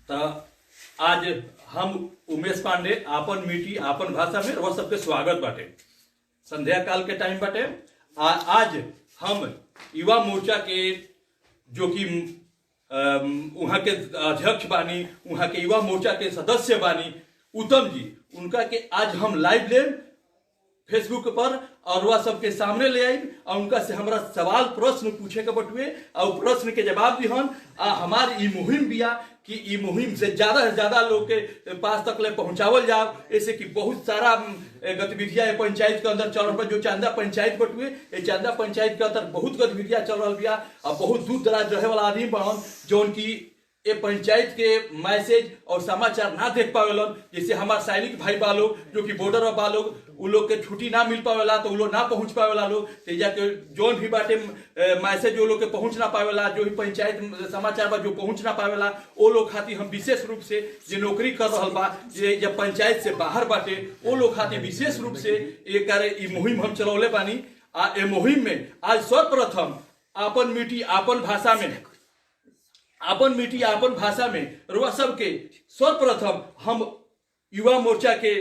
तो आज हम उमेश पांडे आपन मीठी आपन भाषा में वह सबके स्वागत बाटे। संध्या काल के टाइम बाटे। आज हम युवा मोर्चा के जो कि वहाँ के अध्यक्ष बानी, वहाँ के युवा मोर्चा के सदस्य बानी उत्तम जी, उनका के आज हम लाइव ले फेसबुक पर और वह सबके सामने ले आई और उनका से हमारा सवाल प्रश्न पूछे के बटुए और प्रश्न के जवाब दिहन। हमारी मुहिम बिया कि ई मुहिम से ज्यादा लोग के पास तक ले पहुंचावल जाओ, ऐसे कि बहुत सारा गतिविधियां पंचायत के अंदर चल रहा। जो चांदा पंचायत बटुए, ये चांदा पंचायत के अंदर बहुत गतिविधियां चल रहा बिया और बहुत दूर दराज रहे वाला आदमी बनन जो उनकी ये पंचायत के मैसेज और समाचार ना देख पावेलन। जैसे हमारे सैनिक भाई बा लोग जो कि बॉर्डर पर बा लोग, उ लोग के छुट्टी ना मिल पावेला तो उ लोग ना पहुंच पावेला लोग तेजा के जोन भी बाटे मैसेज वो लोग के पहुंच ना पावेला, जो भी पंचायत समाचार बा जो पहुंच ना पावेला वो लोग खातिर हम विशेष रूप से जो नौकरी कर रहा बा जे जब पंचायत से बाहर बाटे वो लोग खातिर विशेष रूप से ये कार्य मुहिम हम चलौले बानी। ये मुहिम में आज सर्वप्रथम आपन मीठी आपन भाषा में रुआ सबके सर्वप्रथम हम युवा मोर्चा के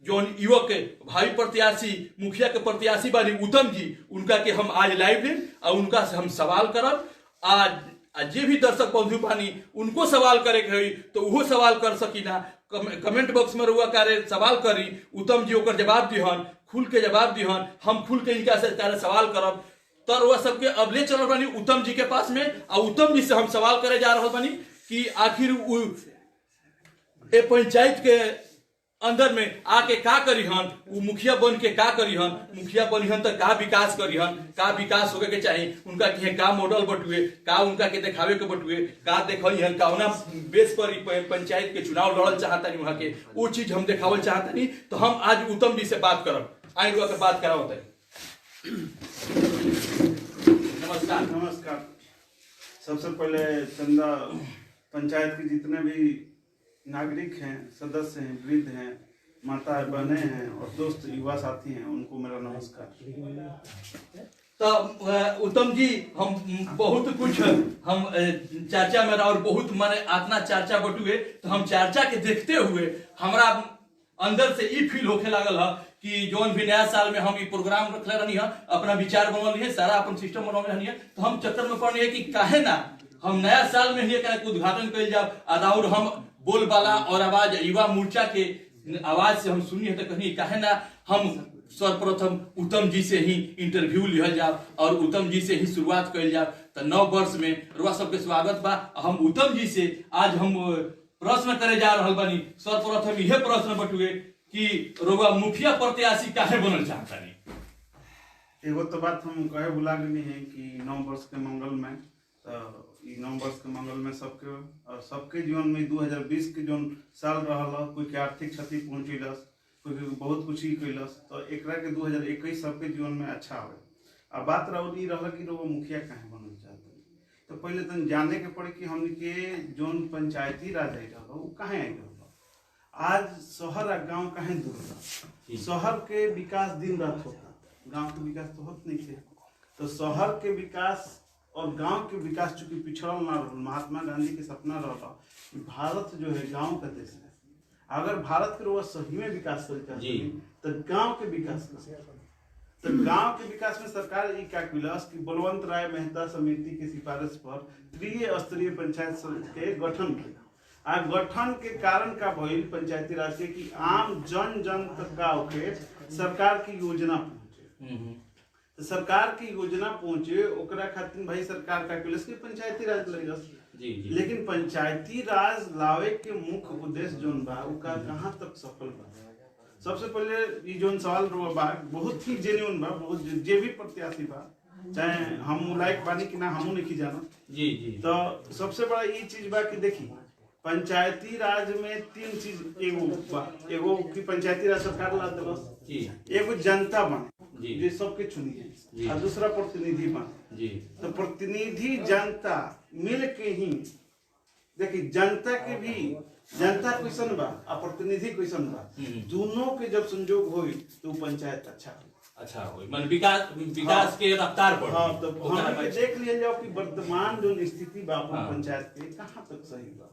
जो युवक भाई प्रत्याशी मुखिया के प्रत्याशी बानी उत्तम जी, उनका के हम आज लाइव लें और उनका से हम सवाल करब। आज जे भी दर्शक बंधु बानी उनको सवाल करे के हुई तो वो सवाल कर सकीना। कमेंट बॉक्स में रुआ कार्य सवाल करी, उत्तम जी ओकर जवाब दिहन, खुल के जवाब दिहन, हम खुल के इनका से कार्य सवाल करब। तो वह सबके अब ले चल बानी उत्तम जी के पास में और उत्तम जी से हम सवाल करे जा रहा बानी कि आखिर ए पंचायत के अंदर में आके का करी हन, वो मुखिया बन के का करी हन, मुखिया बनी हन तो का विकास करी हन, का विकास होके के चाहिए उनका के का मॉडल बटुए, का उनका के दिखावे के बटुए, का देखई हन कौना बेस पर पंचायत के चुनाव लड़ल चाहता नहीं वहां के वो चीज हम दिखावल चाहता नहीं। तो हम आज उत्तम जी से बात करब, आई रुआ के बात कराओ। नमस्कार। सबसे पहले चंदा पंचायत के जितने भी नागरिक हैं, सदस्य हैं, वृद्ध हैं, माता बहने हैं और दोस्त युवा साथी हैं, उनको मेरा नमस्कार। तो उत्तम जी हम बहुत कुछ हम चर्चा में और बहुत माने आतना चर्चा बटुए तो हम चर्चा के देखते हुए हमारा अंदर से ई फील होके लागल है कि जोन भी नया साल में हम ये प्रोग्राम रखले रहनी है, अपना विचार बनल है, सारा अपन सिस्टम बनल रहनी है, तो हम चक्कर में पड़नी है कि काहे ना हम नया साल में ही उद्घाटन कर जाओ और हम बोलबाला और आवाज युवा मोर्चा के आवाज से हम सुनी है तो कहीं काहे ना हम सर्वप्रथम उत्तम जी से ही इंटरव्यू लिहल जाओ और उत्तम जी से ही शुरुआत कर जाओ। तो नव वर्ष में रुआ सबके स्वागत बा। हम उत्तम जी से आज हम प्रश्न करे जा रहा बानी। सर्वप्रथम यह प्रश्न बटुए कि रुआ मुखिया प्रत्याशी काहे बनल चाहता नहीं। एगो तो बात हम कहे भुला गई है कि नव वर्ष के मंगल में नव वर्ष के मंगल में सबके जीवन में 2020 के जो साल रहा, कोई के आर्थिक क्षति पहुंचलस, कोई के बहुत कुछ ही कैलस, तो एकरा के 2021 सबके जीवन में अच्छा हो। अब बात रही रहा कि वो मुखिया काहे बनल चाहते, तो पहले तो जाने के पड़े कि हमने के जोन पंचायती राज आई रहा वो कहाँ आई रहा। आज शहर और गाँव कहाँ दूर रहा। शहर के विकास दिन रात होता, गाँव के विकास तो होत नहीं थे। तो शहर के विकास और गांव के विकास चूंकि पिछड़ल ना रहा, महात्मा गांधी के सपना रहा भारत जो है गांव का देश है। अगर भारत के सही में विकास करते तो गांव के विकास तो गांव के विकास में सरकार ये क्या किलस कि बलवंत राय मेहता समिति की सिफारिश पर त्रिस्तरीय पंचायत के गठन किया। गठन के कारण का भइल पंचायती राज के कि आम जन तक गाँव के सरकार की योजना पहुंचे। तो सरकार की योजना पहुंचे ओकरा खातिर भाई सरकार का किलस की पंचायती राज लगस। लेकिन पंचायती राज लावे के मुख्य उद्देश्य जोन बा उका कहां तक सफल बा। सबसे पहले ये जोन सवाल बा बहुत ही जेन्युइन बा, बहुत जे भी प्रत्याशी बा चाहे हम लायक बानी कि ना हमू नहीं जाना जी। तो सबसे बड़ा ये चीज बा कि देखी पंचायती राज में तीन चीज एगो की पंचायती राज सरकार ला देलस, एगो जनता बन जे सबके चुनी है और दूसरा प्रतिनिधि बन। तो प्रतिनिधि जनता मिल के ही देखी जनता के भी जनता क्वेश्चन बा और प्रतिनिधि क्वेश्चन बा, दोनों के जब संजोग हो तो पंचायत अच्छा हो मन विकास के रफ्तार पर। हाँ, तो हम देख लिया जाओ कि वर्तमान जो स्थिति बा पंचायत के कहाँ तक सही बा।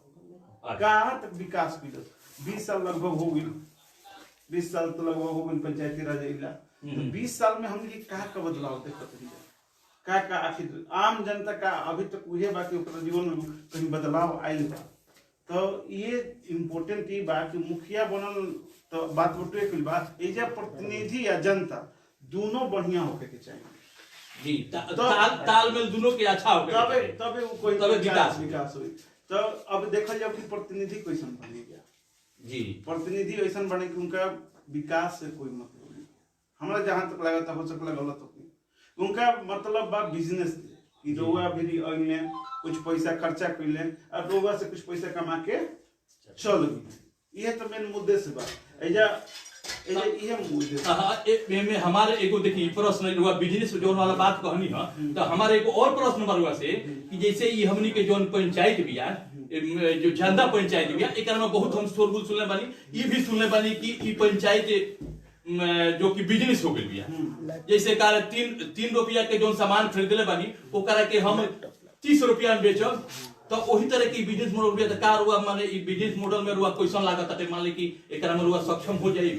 कहाँ तक विकास कैलस 20 साल लगभग हो गई 20 साल तो लगभग हो गई पंचायती राज अइला तो 20 साल में हमने कहाँ का बदलाव देखत रही का आखिर आम जनता का अभी तक उहे बा कि ओकरा जीवन में कहीं बदलाव आइल बा तो ये इम्पोर्टेंट ये बा कि मुखिया बनल तो बात बटुए के बात एजा प्रतिनिधि या जनता दोनों बढ़िया होके के चाहिए जी तालमेल दोनों के अच्छा हो तबे तबे वो कोई तबे विकास हुई तो अब देखल जाओ कि प्रतिनिधि कैसन बने गया जी प्रतिनिधि ऐसा बने कि उनका विकास से कोई मतलब नहीं हमारा जहां तक लगा था हो सकता गलत हो उनका मतलब बा बिजनेस कि रोगा भी अइले कुछ पैसा खर्चा कइले और रोगा से कुछ पैसा कमा के चल गई ये तो मेन मुद्दे से बा एजा ये मुद्दे में हमारे एगो देखिए प्रश्न हुआ बिजनेस जोन वाला बात कहनी है तो हमारे एगो और प्रश्न बरुआ से कि जैसे ये हमनी के जोन पंचायत बिया जो जनता पंचायत बिया एक में बहुत हम शोरगुल सुनले बानी ये भी सुनले बानी कि ई पंचायत जो कि बिजनेस हो गई बिया जैसे कार 3 रुपया के जोन सामान खरीदले बानी ओकरा के हम 30 रुपया में बेचब तो वही तरह की बिजनेस मॉडल भी कार हुआ माने ई बिजनेस मॉडल में रुआ क्वेश्चन लागत है मान ली कि एकरा में रुआ सक्षम हो जाई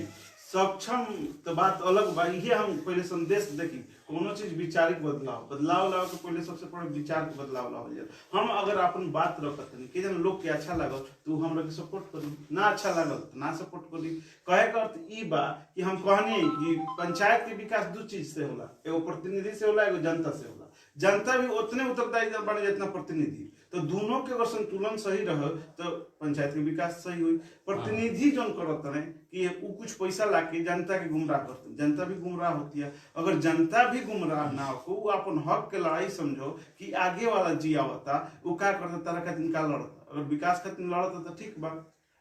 सक्षम तो बात अलग बा ये हम पहले संदेश देखी कोनो चीज विचारिक बदलाव लाओ तो पहले सबसे पहले विचार के बदलाव लाओ जाए हम अगर अपन बात रखत नहीं कि जन लोग के अच्छा लागल तो हमरा के सपोर्ट करी ना अच्छा लागल तो ना सपोर्ट करी कहे का अर्थ ई बा कि हम कहनी कि पंचायत के विकास दो चीज से होला एगो प्रतिनिधि से होला एगो जनता से होला जनता भी उतने उत्तरदायी बने जितना प्रतिनिधि तो दोनों के अगर संतुलन सही रहे तो पंचायत के विकास सही हुई प्रतिनिधि जो करते हैं कि वो कुछ पैसा लाके जनता के गुमराह करते हैं जनता भी गुमराह होती है अगर जनता भी गुमराह ना हो वो अपन हक के लड़ाई समझो कि आगे वाला जी आवता वो क्या करता तरह का दिन का लड़ता अगर विकास खातिर लड़ता तो ठीक बा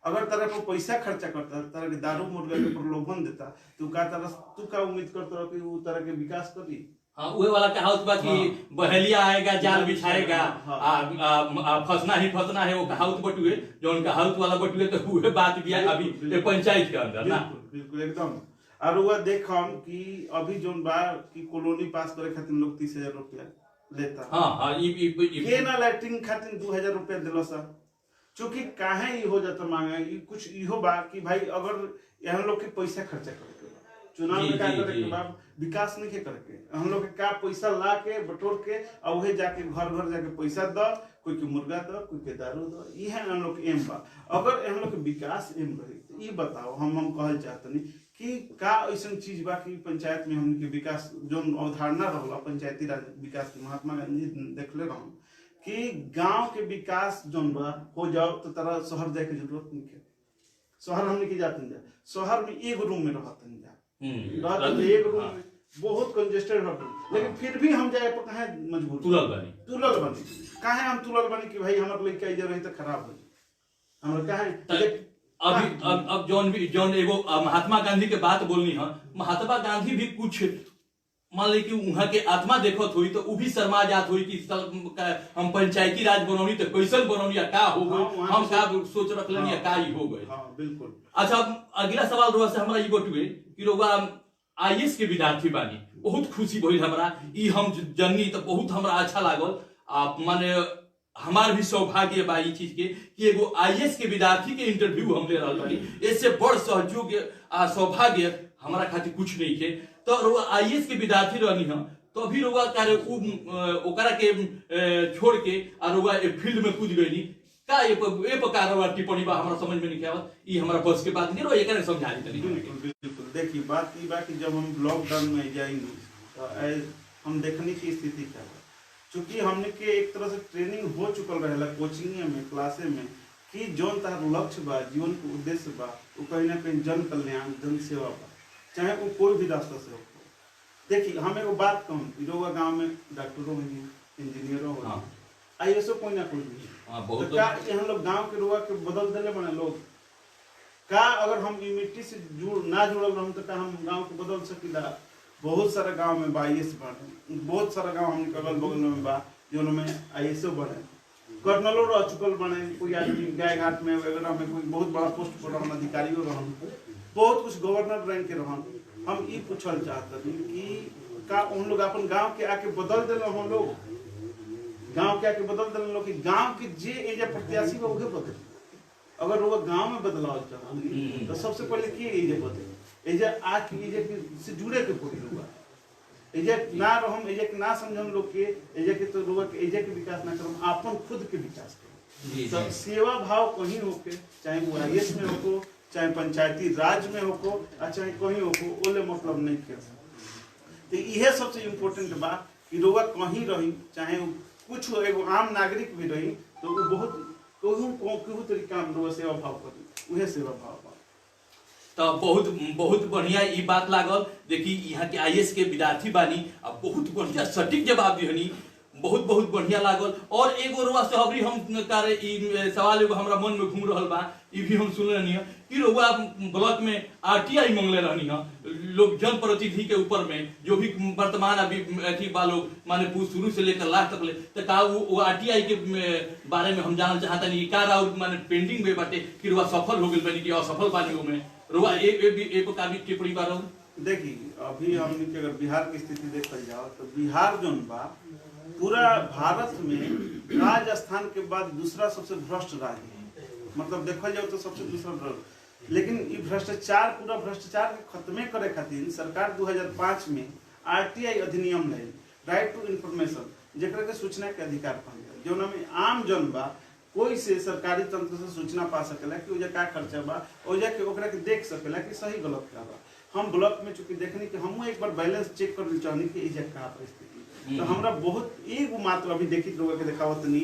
अगर तरह को पैसा खर्चा करता तरह के दारू मुर्गा के प्रलोभन देता तो का तरह तू का उम्मीद करता कि वो तरह के विकास करी हाँ वही वाला कहावत बा कि बहेलिया आएगा जाल बिछाएगा फंसना ही फंसना है वो कहावत बटुए जो उनका कहावत वाला बटुए तो हुए बात भी है अभी पंचायत के अंदर ना बिल्कुल एकदम और वो देख हम कि अभी जो बा कि कॉलोनी पास करे खातिर लोग 30,000 रुपया लेता हाँ के ना लैट्रिन खातिर 2,000 रुपया दिलो सा चूंकि काहे ही हो जाता मांगे कुछ इहो बा कि भाई अगर यहाँ लोग के पैसा खर्चा करे चुनाव में क्या करे के बाद विकास नहीं के करके हम लोग के का पैसा ला के बटोर के और वही जाके घर घर जाके पैसा दो कोई के मुर्गा दो कोई के दारू दो ये हम लोग एम बा अगर हम लोग के विकास एम रही तो ये बताओ हम कहल चाहतनी कि का ऐसा चीज बा कि पंचायत में हमके विकास जो अवधारणा रहला पंचायती राज विकास के महात्मा गांधी देखले रहो कि गांव के विकास जोन बा हो जाओ तो तरह शहर जाए के जरूरत नहीं है शहर हमने की जाते हैं शहर में एक रूम में रहते हैं एक रूम में बहुत कंजेस्टेड रहते लेकिन फिर भी हम जाए पर कहाँ मजबूर तुलल बनी कहाँ हम तुलल बनी कि भाई हमारे लड़का इधर रही तो खराब हो जाए हमारे कहाँ अभी जौन एगो महात्मा गांधी के बात बोलनी है महात्मा गांधी भी कुछ मान ली कि वहां के आत्मा देखत हुई तो वो भी शर्मा जात हुई कि हम पंचायती राज बनौनी तो कैसन बनौनी या का हो गई हम का सोच रख लेनी का ही हो गए बिल्कुल अच्छा अगला सवाल रोआ से हमरा ई बटुए कि रोगा आईएएस के विद्यार्थी बानी बहुत खुशी भइल हमरा ई हम जननी तो बहुत हमरा अच्छा लागल आप माने हमार भी सौभाग्य बा ई चीज के कि एगो आईएएस के विद्यार्थी के इंटरव्यू हम ले रहल बानी इससे बड़ सहयोग आ सौभाग्य हमारा खातिर कुछ नहीं है तो रोगा आईएएस के विद्यार्थी रहनी हम तो अभी रोगा कार्य ओकरा के छोड़ के आ रोगा फील्ड में कूद गईनी का ये प्रकार वाला टिप्पणी बा हमरा समझ में नहीं आवत ई हमरा बस के बात नहीं रो एकरे समझा दी तनी बिल्कुल देखिए बात ई बा कि जब हम लॉकडाउन में जाएंगे तो हम देखने की स्थिति क्या है क्योंकि हमने के एक तरह से ट्रेनिंग हो चुकल रहेला कोचिंग में क्लासे में कि जोन तार लक्ष्य बा जीवन के उद्देश्य बा वो कहीं ना कहीं जन कल्याण जन सेवा बा चाहे वो कोई भी रास्ता से हो देखिए हम एगो बात कहूँ रोगा गाँव में डॉक्टरों हो इंजीनियरों हो आईएसओ कोई ना कोई भी तो क्या हम लोग गांव के रुआ के बदल देले बने लोग का अगर हम मिट्टी से ना जुड़ल रहम तो का हम गांव के बदल सकीला बहुत सारा गांव में आईएएस बने बहुत सारा गांव हमने अगल बगल में बा जो में आईएसओ बने कर्नलों रह चुकल बने कोई आदमी गाय घाट में वगैरह में कोई बहुत बड़ा पोस्ट पर रहन अधिकारियों रहन बहुत कुछ गवर्नर रैंक के रहन हम ये पूछल चाहते कि का उन लोग अपन गांव के आके बदल देले हम लोग गांव के आके बदल देले लोग कि गांव के जे एजा प्रत्याशी बा उहे बदल अगर वो गांव में बदलाव चाहती तो सबसे पहले की एजे बदले एजे आज एजे से जुड़े के पड़ी हुआ एजे ना रहम एजे के ना समझम लोग के एजे के तो लोग एजे के विकास ना करम अपन खुद के विकास करें। तो सेवा भाव कहीं होके चाहे वो आईएएस में हो चाहे पंचायती राज में हो चाहे कहीं हो ओले मतलब नहीं कर। तो यह सबसे इम्पोर्टेंट बात कि लोग कहीं रही चाहे कुछ एगो आम नागरिक भी रही तो वो बहुत केहू तरीका में सेवा भाव करी उहे सेवा भाव बा। तो बहुत बढ़िया ई बात लागल। देखी यहाँ के आईएएस के विद्यार्थी बानी अब बहुत बढ़िया सटीक जवाब दिहनी, बहुत बहुत बढ़िया लागल। और एगो रुआ से अभी हम करे ई सवाल एगो हमरा मन में घूम रहल बा, ई भी हम सुन रहनी है कि रुआ ब्लॉक में आरटीआई मांगले रहनी है लोग जनप्रतिनिधि के ऊपर में जो भी वर्तमान अभी अथी बा लोग माने शुरू से लेकर लास्ट तक ले तो का वो आरटीआई के बारे में हम जानना चाहता नहीं का और माने पेंडिंग में बाटे कि रुआ सफल हो गइल बनी कि असफल बानी में रुआ एक का भी टिप्पणी बा। देखी अभी हमने के अगर बिहार की स्थिति देखल जाओ तो बिहार जोन बा पूरा भारत में राजस्थान के बाद दूसरा सबसे भ्रष्ट राज्य है। मतलब देखल जाओ तो सबसे दूसरा भ्रष्ट, लेकिन ये भ्रष्टाचार पूरा भ्रष्टाचार के खत्मे करे खातिर सरकार 2005 में आरटीआई अधिनियम लाई, राइट टू इन्फॉर्मेशन, जेकरा के सूचना के अधिकार कहल जाए, जो में आम जन बा कोई से सरकारी तंत्र से सूचना पा सकेला कि ओजा का खर्चा बा, ओजा के ओकरा के देख सकेला कि सही गलत का बा। हम ब्लॉक में चूंकि देखनी कि हम एक बार बैलेंस चेक कर चाहनी कि एजा का परिस्थिति, तो हमरा बहुत एगो मात्र अभी देखी लोग के दिखावत नहीं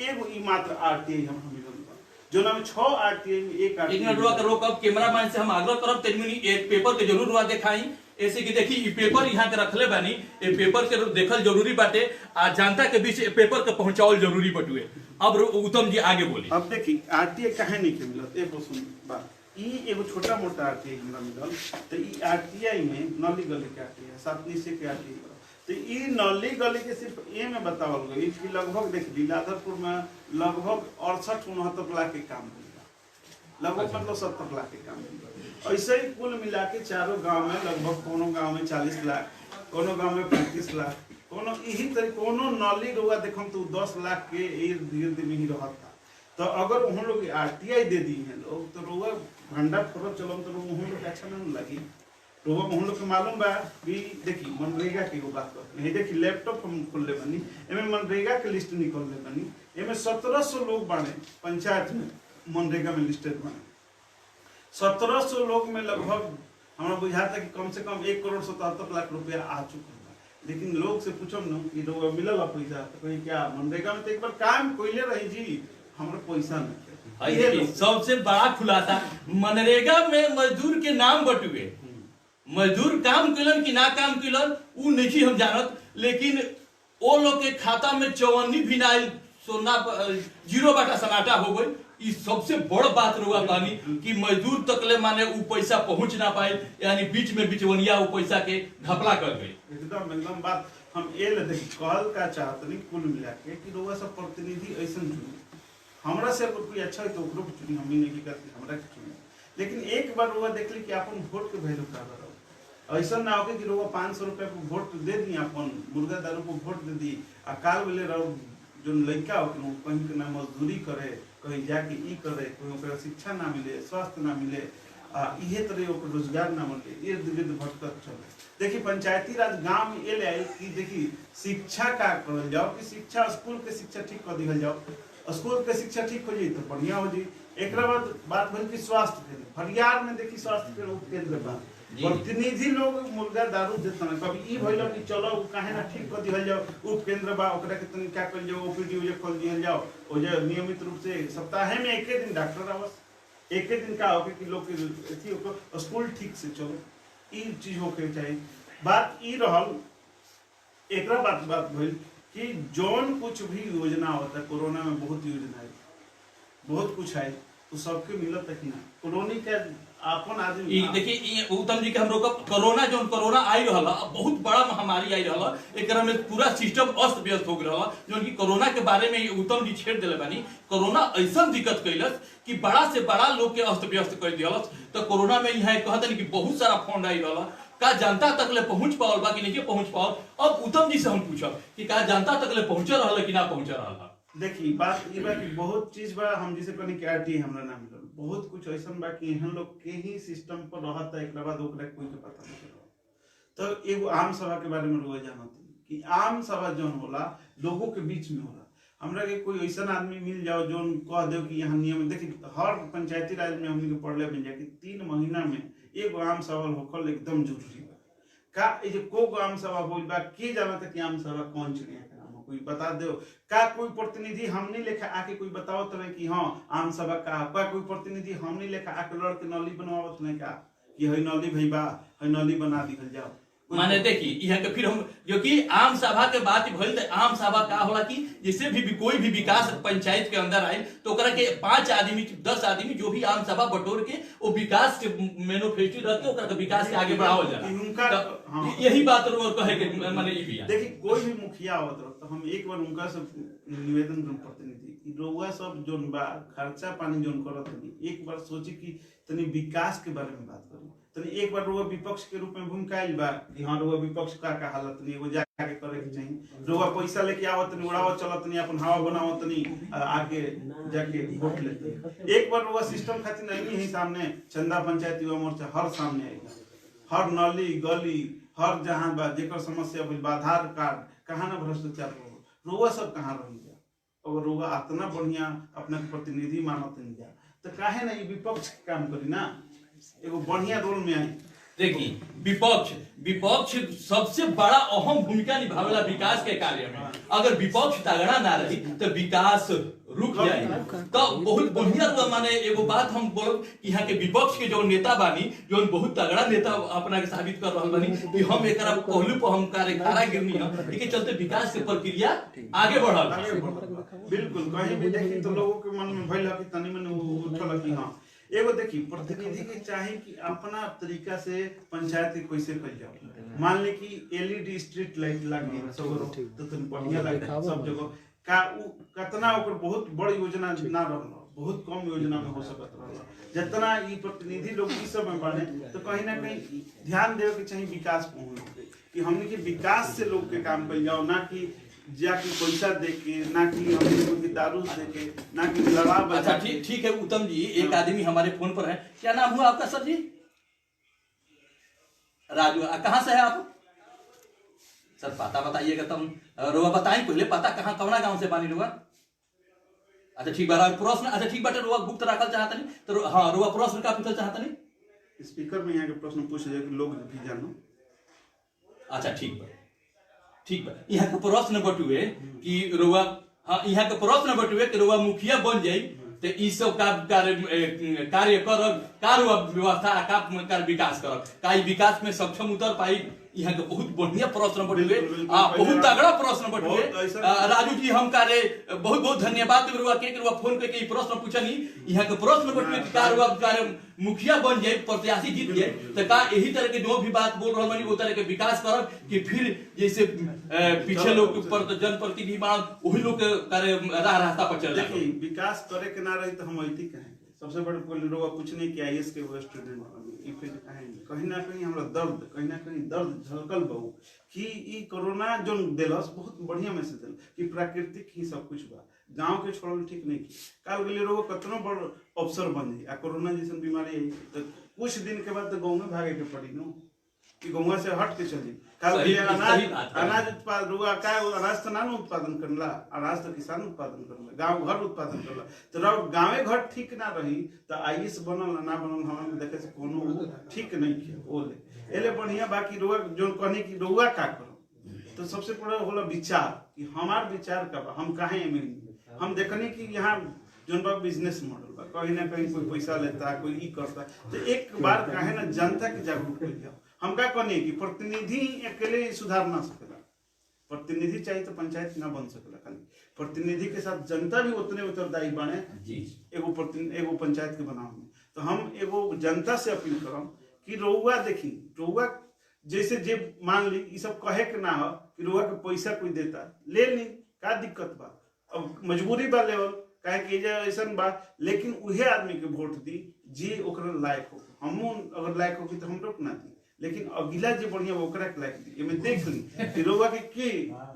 एगो ई मात्र आरटीआई हम मिलल बा, जो में 6 आरटीआई में एक मिनट रुआ के रोकब कैमरामैन से हम आग्रह करब तेरमिनी एक पेपर के जरूर रुआ दिखाई ऐसे कि देखी ई पेपर यहाँ के रखले बानी, ए पेपर के देखल जरूरी बाटे आ जनता के बीच ए पेपर के पहुंचावल जरूरी बटुए। अब उत्तम जी आगे बोली। अब देखी आरटीआई काहे नहीं के मिलत एगो सुन बात, ई एगो छोटा मोटा आरटीआई हमरा मिलल तो ई आरटीआई में नली गली के आरटीआई 7 के आरटीआई तो ई नली गली के सिर्फ ए में बतावल गई कि लगभग देख लीलाधरपुर में लगभग 68-69 लाख के काम होगा, लगभग मतलब 70 लाख के काम होगा। ऐसे ही कुल मिला के चारों गांव में लगभग कोनो गांव में 40 लाख, कोनो गांव में 35 लाख, कोनो यही तरह कोनो नली रुआ देखम तो 10 लाख के इर्द गिर्द में ही रहता। तो अगर उन लोग आरटीआई दे दी है लोग तो रुआ भंडा फोड़ चलम तो उन लोग अच्छा नहीं लगी। रुआ उन लोग के मालूम बा कि देखी मनरेगा की बात करते हैं, देखी लैपटॉप हम खोलले बनी एमे मनरेगा के लिस्ट निकलले बनी, एमे 1700 लोग बाने पंचायत में मनरेगा में लिस्टेड बाने। 1700 लोग में लगभग हमरा बुझाता कि कम से कम 1,77 लाख रुपया आ चुका है। लेकिन लोग से पूछो न कि लोग मिलल पैसा तो कहीं क्या मनरेगा में तो एक बार काम कोइले रही जी हमरा पैसा नहीं। सबसे बड़ा खुलासा मनरेगा में मजदूर के नाम बटुए, मजदूर काम कैलन कि ना काम कैलन उ नहीं हम जानत, लेकिन ओ लोग के खाता में 54 भी ना सोना 0 बाटा सनाटा हो गई। ई सबसे बड़ बात रुआ बानी कि मजदूर तकले माने उ पैसा पहुंच ना पाए, यानी बीच में बिचवनिया उ पैसा के घपला कर गई। एकदम बात हम ए ले देख कहल का चाहत नहीं कुल मिला के कि रुआ सब प्रतिनिधि ऐसन चुनी, हमरा से अगर कोई अच्छा है तो ओकरो चुनी, हम नहीं की करते हमरा के चुनी। लेकिन एक बार रुआ देख ली कि अपन वोट के वैल्यू का बा, ऐसा ना हो कि रुआ 500 रुपया को वोट दे दी, अपन मुर्गा दारू को वोट दे दी आ काल बेले रहो जो लड़का हो कहीं के ना मजदूरी करे, कहीं जाके ई करे, कोई ओकरा शिक्षा ना मिले, स्वास्थ्य ना मिले, इहे तरह ओकर रोजगार ना मिले, इर्द गिर्द भटकत चले। देखी पंचायती राज गांव में ले आई कि देखी शिक्षा का करल जाओ कि शिक्षा स्कूल के शिक्षा ठीक कर दिहल जाओ, स्कूल के शिक्षा ठीक हो जाए तो बढ़िया हो जाए। एक बात भइल कि स्वास्थ्य केंद्र फरियार में देखी स्वास्थ्य के उप केंद्र बा, प्रतिनिधि लोग मुर्गा दारू देता ना, कभी ई भइल कि चलो काहे ना ठीक कर दिहल जाओ, उप केंद्र बा ओकरा के तनी क्या कर जाओ, ओपीडी ओजे खोल दिहल जाओ, ओजे नियमित रूप से सप्ताह में एक दिन डॉक्टर आवस, एक दिन का होके कि लोग के एथी ओकर स्कूल ठीक से चलो, ई चीज होके चाहिए। बात ई रहल एकरा बात भइल कि जौन कुछ भी योजना होता, कोरोना में बहुत योजना है, बहुत कुछ है, तो सबके मिलत कि ना कोरोना के अपन आदमी देखिए उत्तम जी के हम रोकब कोरोना आई रहला, बहुत बड़ा महामारी आई रहला, एकरा में पूरा सिस्टम अस्त व्यस्त हो गया रहला, जो कि कोरोना के बारे में उत्तम जी छेड़ देले बानी। कोरोना ऐसा दिक्कत कैलस कि बड़ा से बड़ा लोग के अस्त व्यस्त कर दियलस। तो कोरोना में यहाँ कहते कि बहुत सारा फंड आई रहला, का जनता तक ले पहुंच पावल बा कि नहीं पहुंच पावल। अब उत्तम जी से हम पूछब कि का जनता तक ले पहुंच रहा कि ना पहुंच रहा। देखी बात ई बा कि बहुत चीज बा, हम जिसे कहनी कि आरटी हमरा ना मिलल, बहुत कुछ ऐसन बा कि हम लोग के ही सिस्टम पर रहता, एक बाद ओकरा कोई के पता नहीं चलल। तो एगो आम सभा के बारे में रोज जानत कि आम सभा जौन होला लोगों के बीच में होला। हमरा के कोई ऐसा आदमी मिल जाओ जो कह दो कि यहाँ नियम देखी, हर पंचायती राज में हमने पढ़ले मिल जाए कि 3 महीना में एगो आम सभा होखल एकदम जरूरी बा। का ये जो को आम सभा होइल बा, के जानता कि आम सभा कौन चिड़िया का नाम हो, कोई बता दो। का कोई प्रतिनिधि हमने लेखा आके कोई बताओ तो कि हाँ आम सभा का कोई प्रतिनिधि हमने लेखा आके लड़ के नली बनवावत नहीं का कि हई नली भई बा, हई नली बना दिहल जाओ। माने देखी यहाँ के फिर हम जो कि आम सभा के बात भइल तो आम सभा का होला कि जैसे भी कोई भी विकास पंचायत के अंदर आए तो ओकरा के 5 आदमी 10 आदमी जो भी आम सभा बटोर के वो विकास के मैनिफेस्टो रहते ओकरा के विकास के आगे बढ़ावल जाला। हाँ। यही बात रोज कहे के माने ई बिया। देखी कोई भी मुखिया आवत रहो तो हम एक बार उनका से निवेदन करम प्रतिनिधि कि रउआ सब जोन बा खर्चा पानी जोन करत नहीं, एक बार सोची कि तनी विकास के बारे में बात करी। तनी एक बार रउआ विपक्ष के रूप में भूमिका आइल बा कि हाँ रउआ विपक्ष का हालत नहीं एगो जाके करे के चाहिए। रउआ पैसा लेके आवत नहीं, उड़ावत चलत नहीं, अपन हवा बनावत नहीं, आगे जाके वोट लेते। एक बार रउआ सिस्टम खातिर नहीं ही सामने चंदा पंचायत युवा मोर्चा हर सामने आएगा, हर नली गली हर जहां बा जेकर समस्या भइल बा, आधार कार्ड कहाँ ना भ्रष्टाचार हो, रउआ सब कहाँ रही जा। अगर रउआ इतना बढ़िया अपना प्रतिनिधि मानत नहीं जा तो काहे ना ये विपक्ष के काम करी ना, एगो बढ़िया रोल में आई। देखिए विपक्ष सबसे बड़ा अहम भूमिका निभावेला विकास के कार्य में। अगर विपक्ष तगड़ा ना रही तो विकास रुक जाए। तो बहुत बढ़िया माने एगो बात हम बोलब यहाँ के विपक्ष के जो नेता बानी जो बहुत तगड़ा नेता अपना के साबित कर रहल बानी कि हम एकरा पहलू पर हम कार्य खड़ा गिरनी है, इसके चलते विकास के प्रक्रिया आगे बढ़ल। बिल्कुल कहीं भी देखी तो लोगों के मन में भइल कि तनी मनी उठल कि हाँ एगो देखी प्रतिनिधि के चाहे कि अपना तरीका से पंचायत के कैसे कल जाओ। मान ले कि एलईडी स्ट्रीट लाइट लगी सब तो तुम बढ़िया लगे सब जगह का कितना ओकर बहुत बड़ी योजना ना रहल, बहुत कम योजना में हो सकत रहल। जितना ई प्रतिनिधि लोग ई सब में बने तो कहीं ना कहीं ध्यान देवे के चाहिए विकास पहुंचे कि हमने के विकास से लोग के काम कल जाओ, ना कि जाके पैसा देके, ना कि हमने दारू देके, ना कि लड़ा। अच्छा ठीक है उत्तम जी, एक आदमी हमारे फोन पर है, क्या नाम हुआ आपका सर जी? राजू। कहाँ से है आप सर? पता बताइएगा तुम रोआ बताई पहले पता कहाँ कौना गांव से बानी रोआ? अच्छा ठीक बा प्रश्न। अच्छा ठीक बाटे रोआ गुप्त रखल चाहता नहीं तो हाँ रोआ प्रश्न का पूछल चाहता नहीं स्पीकर में यहाँ के प्रश्न पूछ जाए कि लोग भी जानो। अच्छा ठीक बा यहाँ के प्रश्न बटुए कि रोआ, हाँ यहाँ के प्रश्न बटुए कि रोआ मुखिया बन जाई तो ई सब कार्य करब का रोआ व्यवस्था का विकास करब का विकास में सक्षम उतर पाई। यहाँ के बहुत बढ़िया प्रश्न बटुए, बहुत तगड़ा प्रश्न बटुए। राजू जी हम कार्य बहुत बहुत धन्यवाद रुआ के फोन करके प्रश्न पूछनी। यहाँ के प्रश्न बटुए कि कार्य मुखिया बन जाए प्रत्याशी जीत जाए तो का यही तरह के जो भी बात बोल रहा बानी वो तरह के विकास करब कि फिर जैसे पीछे लोग पर जनप्रतिनिधि बाण वही लोग कार्य रास्ता पर चल जाए। विकास करे के ना रही तो हम ऐती कहेंगे। सबसे बड़े पहले लोग पूछने कि आईएएस के वो स्टूडेंट बनी, फिर कहीं ना कहीं हमरा दर्द कहीं ना कहीं दर्द झलकल बहु कि ई कोरोना जो दिलस बहुत बढ़िया मैसेज दिल कि प्राकृतिक ही सब कुछ बा, गांव के छोड़ल ठीक नहीं की। काल गले लोग कतनो बड़ अवसर बन जाई आ कोरोना जैसन बीमारी आई तो कुछ दिन के बाद तो गांव में भागे के पड़ी नो कि गांव से हट के चली। काल अनाज उत्पादन रुआ का अनाज तो ना उत्पादन करला, अनाज तो किसान उत्पादन करला, गांव घर उत्पादन करला। तो गांवे घर ठीक ना रही तो आईएएस बनल ना बनल हम देखे से कोनो ठीक नहीं किया ओले एले बढ़िया। बाकी रुआ जो कहनी कि रुआ का करो तो सबसे बड़ा होला विचार कि हमार विचार का बा, हम काहे में हम देखनी कि यहाँ जोन बा बिजनेस मॉडल बा, कहीं ना कहीं कोई पैसा लेता कोई ई करता तो एक बार काहे ना जनता के जागरूक हो जाओ। हम का कहनी कि प्रतिनिधि अकेले सुधार ना सकेला, प्रतिनिधि चाहिए तो पंचायत ना बन सकेला, खाली प्रतिनिधि के साथ जनता भी उतने उत्तरदायी बने एगो पंचायत के बनाव में। तो हम एगो जनता से अपील करम कि रउआ देखी रउआ जैसे जे मान ली ई सब कहे के ना हो कि रउआ के पैसा कोई देता ले ली का दिक्कत बा, अब मजबूरी बा लेवल काहे कि ऐसा बा, लेकिन उहे आदमी के वोट दी जी ओकरा लायक हो। हम अगर लायक होगी तो हम रोक ना दी लेकिन अगला जो बढ़िया ओकरा के लायक दी एमे देख ली कि रउआ के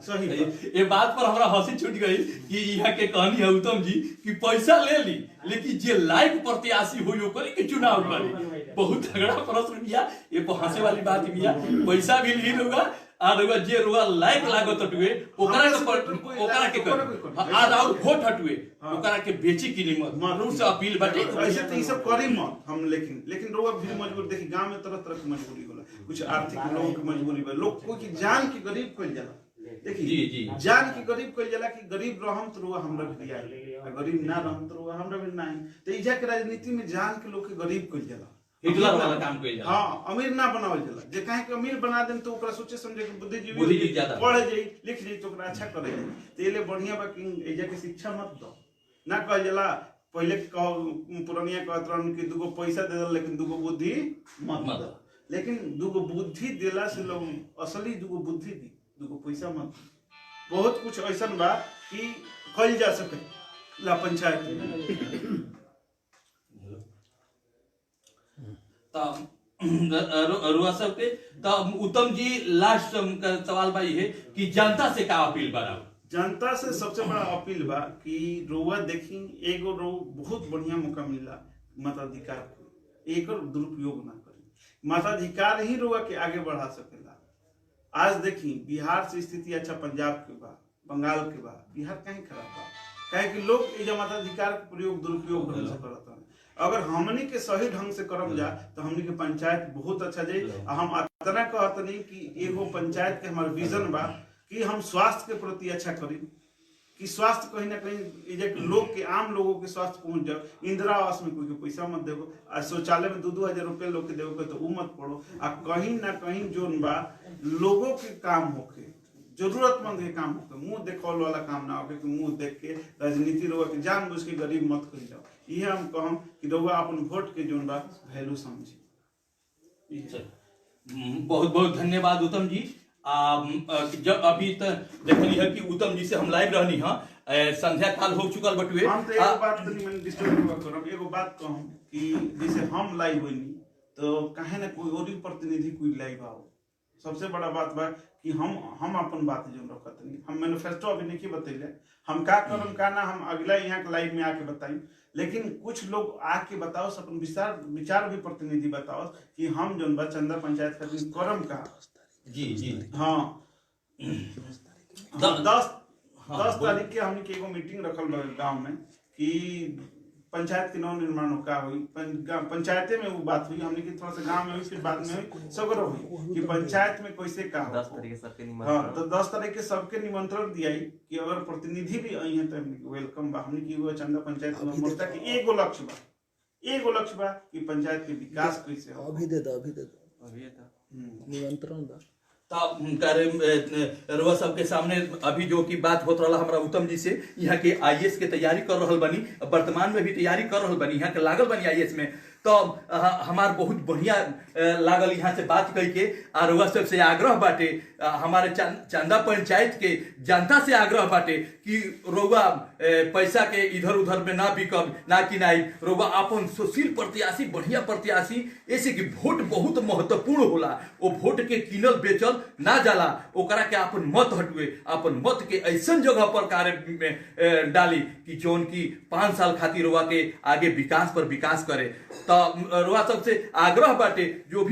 सही बा। ये बात पर हमरा हंसी छूट गई कि यहाँ के कहनी है उत्तम जी कि पैसा ले ली लेकिन जे लाइक प्रत्याशी हो ओकरे के चुनाव लड़ी। बहुत तगड़ा प्रश्न बिया, ये हंसे वाली बात बिया। पैसा भी ली लोगा आ रउआ जे रउआ लाइक लागत हटुए ओकरा के आज और वोट हटुए ओकरा के बेची की कीमत रूप से अपील बाटे। ऐसे तो ये सब करी मत हम, लेकिन लोग भी मजबूर देखी गांव में तरह तरह की मजबूरी होला, कुछ आर्थिक लोगों की मजबूरी बा, लोग कोई की जान की गरीब कइल जाला। देखी जी जान की गरीब कइल जाला कि गरीब रहम तो रुआ हमरा भी दिया, गरीब ना रहम तो रुआ हमरा भी ना। तो इजा के राजनीति में जान के लोग के गरीब कइल जाला, हिटलर वाला काम कइल जाला। हाँ, अमीर ना बनावल जाला। जे काहे के अमीर बना देन तो ओकरा सोचे समझे के बुद्धिजीवी ज्यादा पढ़ जाई लिख जाई तो ओकरा अच्छा करे जाई। तो एले बढ़िया बा कि एजा के शिक्षा मत दो ना कहल जाला। पहले पुरानिया कहत रहन कि दुगो पैसा दे दल लेकिन दुगो बुद्धि मत दो। लेकिन दुगो बुद्धि देला से लोग असली दुगो बुद्धि दी, दुगो पैसा मत दी। बहुत कुछ ऐसन बा कि कइल जा सके ला पंचायत में। रुआ सब के उत्तम जी लास्ट सवाल बा है कि जनता से का अपील बा? जनता से सबसे बड़ा अपील बा कि रोआ देखी एगो बहुत बढ़िया मौका मिला मताधिकार को, एकर दुरुपयोग ना करी। मताधिकार ही रोआ के आगे बढ़ा सकेला। आज देखी बिहार से स्थिति अच्छा पंजाब के बा, बंगाल के बा, बिहार कहीं खराब बा। काहे कि लोग एजा मताधिकार के प्रयोग दुरुपयोग ढंग से करत हैं। अगर हमनी के सही ढंग से करम जा तो हमनी के पंचायत बहुत अच्छा जाई। हम इतना कहत नहीं कि एगो पंचायत के हमार विजन बा कि हम स्वास्थ्य के प्रति अच्छा करी, कि स्वास्थ्य कहीं ना कहीं लोग के आम लोगों के स्वास्थ्य पहुंच जाओ। इंदिरा आवास में कोई के पैसा मत देवो, आ शौचालय में 2-2 हजार रुपये लोग के देवो तो ऊ मत पड़ो। आ कहीं ना कहीं जोन बा लोगों के काम होके, जरूरतमंद के काम होके, मुंह देखौल वाला काम ना होके कि मुंह देख के राजनीति रउआ के जानबूझ के गरीब मत कर जाओ। ये हम कहम कि रउआ अपन वोट के जोन बा वैल्यू समझी। बहुत बहुत धन्यवाद उत्तम जी। जब अभी तक देखली है कि उत्तम जी से हम लाइव रहनी है, संध्या काल हो चुकल बटुए। हम तो एगो बात तनी मैंने डिस्टर्ब करब, एगो बात कहूं कि जैसे हम लाइव होइनी तो काहे ना कोई और प्रतिनिधि कोई लाइव आओ। सबसे बड़ा बात बा कि हम अपन बात जो रखत नहीं, हम मैनिफेस्टो अभी नहीं बतैले, हम का करम का ना हम अगला यहाँ के लाइव में आके बताई। लेकिन कुछ लोग आके बताओ अपन विचार भी प्रतिनिधि बताओ कि हम जोन बा चंदा पंचायत का करम का। जी हाँ 10 तारीख के हमने के एगो मीटिंग रखल गांव में कि पंचायत के नव निर्माण का हुई। पंचायते में वो बात हुई, हमने की थोड़ा सा गांव में हुई, फिर बाद में हुई, सगरो हुई कि पंचायत में कैसे का 10 तारीख के सबके हाँ, तो 10 तारीख के सबके निमंत्रण दिया कि अगर प्रतिनिधि भी आई है तो वेलकम बा। हमने की चंदा पंचायत मोर्चा के एगो लक्ष्य बा कि पंचायत के विकास कैसे हो। अभी दे दो निमंत्रण बा। रुआ सबके सामने अभी जो की बात होत रहा हमारा उत्तम जी से, यहाँ के आईएएस के तैयारी कर रहल बनी, वर्तमान में भी तैयारी कर रहल बनी, यहाँ के लागल बनी आईएएस में। तो हमार बहुत बढ़िया लागल यहाँ से बात करके। और रुआ सबसे आग्रह बाटे, हमारे चंदा पंचायत के जनता से आग्रह बाटे कि रुआ पैसा के इधर उधर में ना बिकब ना किनाई। रुआ अपन सुशील प्रत्याशी, बढ़िया प्रत्याशी, ऐसे कि वोट बहुत महत्वपूर्ण होला, वो वोट के किनल बेचल ना जाला, ओकरा के अपन मत हटुए, अपन मत के ऐसा जगह पर कार्य में डाली कि जौन की 5 साल खातिर रुआ के आगे विकास पर विकास करे। तो रुआ सबसे आग्रह बाटे जो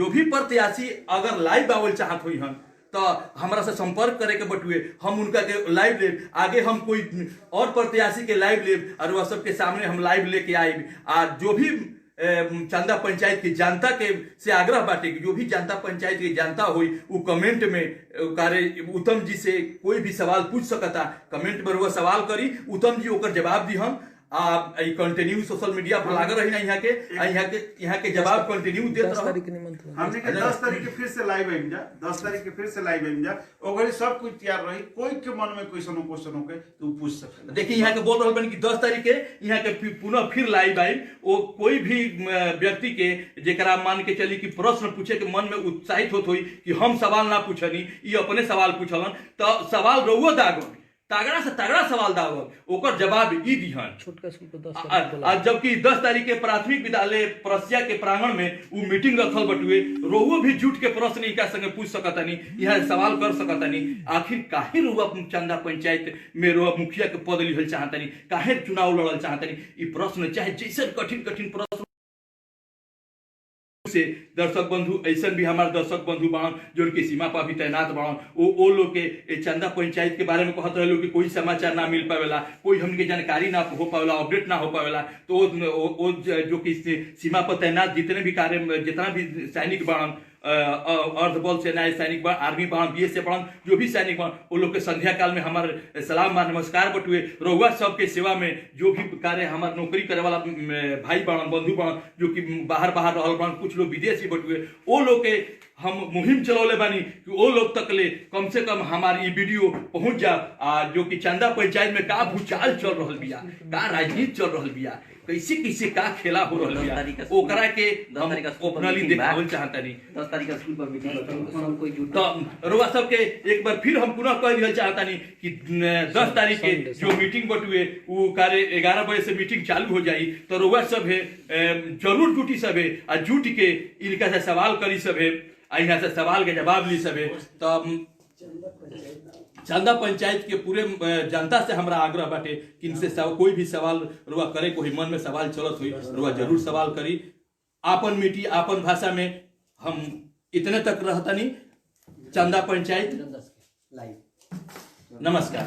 भी प्रत्याशी अगर लाइव आवल चाहत हुई हन तो हमरा से संपर्क करे के बटुए, हम उनका के लाइव ले आगे, हम कोई और प्रत्याशी के लाइव ले और वह सबके सामने हम लाइव लेके आए। और जो भी चंदा पंचायत की जनता के से आग्रह बाटे कि जो भी जनता पंचायत की जनता हुई वो कमेंट में कार्य उत्तम जी से कोई भी सवाल पूछ सकता, कमेंट में वो सवाल करी, उत्तम जी ओकर जवाब दी। हम कंटिन्यू सोशल मीडिया पर लागल रही ना, यहाँ के जवाब कंटिन्यू देते रहो। हमने के 10 तारीख के फिर से लाइव आइम जा, 10 तारीख के फिर से लाइव आइम जा, ओकरे सब कुछ तैयार रही। कोई के मन में कोई सनो क्वेश्चन होके तो पूछ सके। देखिए यहाँ के बोल रहल बनी कि 10 तारीख के यहाँ के पुनः फिर लाइव आई। वो कोई भी व्यक्ति के जेकरा मान के चली कि प्रश्न पूछे के मन में उत्साहित होत हुई कि हम सवाल ना पूछनी, ये अपने सवाल पूछलन तो सवाल रहुओ दागन तगड़ा से तगड़ा सवाल दावब ओकर जवाब ई दिहन। छोटका स्कूल को 10 तारीख को आज जबकि 10 तारीख के प्राथमिक विद्यालय परसिया के प्रांगण में वो मीटिंग रखल बटुए, रोहू भी जुट के प्रश्न इनका संगे पूछ सकतानी, यहाँ सवाल कर सकतानी। आखिर काहे रोहू चंदा पंचायत में रोहू मुखिया के पद लिहल चाहतानी, काहे चुनाव लड़ल चाहतानी? ई प्रश्न चाहे जैसे कठिन कठिन प्रश्न से दर्शक बंधु ऐसा भी हमारे दर्शक बंधु बाण जो कि सीमा पर भी तैनात बाण वो लोग के चंदा पंचायत के बारे में कहत रहे कि कोई समाचार ना मिल पावेला, कोई हमके जानकारी ना हो पावेला, अपडेट ना हो पावेला। तो वो जो कि सीमा पर तैनात जितने भी कार्य जितना भी सैनिक बाण अर्धबल सेना सैनिक बाण, आर्मी बाण, BSF बाण, जो भी सैनिक बाण, वो लोग के संध्या काल में हमारे सलाम बा नमस्कार बटुए। रउआ सबके सेवा में जो भी कार्य हमारे नौकरी करे वाला भाई बाण बंधु बाण जो कि बाहर रहल बाण, कुछ लोग विदेशी बटुए, वो लोग के हम मुहिम चलौले बानी कि वो लोग तक ले कम से कम हमारी वीडियो पहुंच जा। जो कि चंदा पंचायत में का भूचाल चल रहा बिया, का राजनीति चल रहा बिया, कैसे कैसे का खेला हो रहा बिया, ओकरा के हम ओपनली देखावल चाहतानी। 10 तारीख का स्कूल पर मीटिंग सब कोई जुट तो रुआ सबके एक बार फिर हम पुनः कह दिया चाहतानी कि 10 तारीख के जो मीटिंग बटुए वो कार्य 11 बजे से मीटिंग चालू हो जाई। तो रुआ सब है जरूर जुटी सब है आ जुट के इनका से सवाल करी सब है, यहाँ से सवाल के जवाब ली सब है। तो चंदा पंचायत के पूरे जनता से हमारा आग्रह बाटे कि इनसे कोई भी सवाल रुआ करे, कोई मन में सवाल चलत हुई रुआ जरूर सवाल करी। आपन मिट्टी आपन भाषा में हम इतने तक रहतनी। चंदा पंचायत लाइव नमस्कार।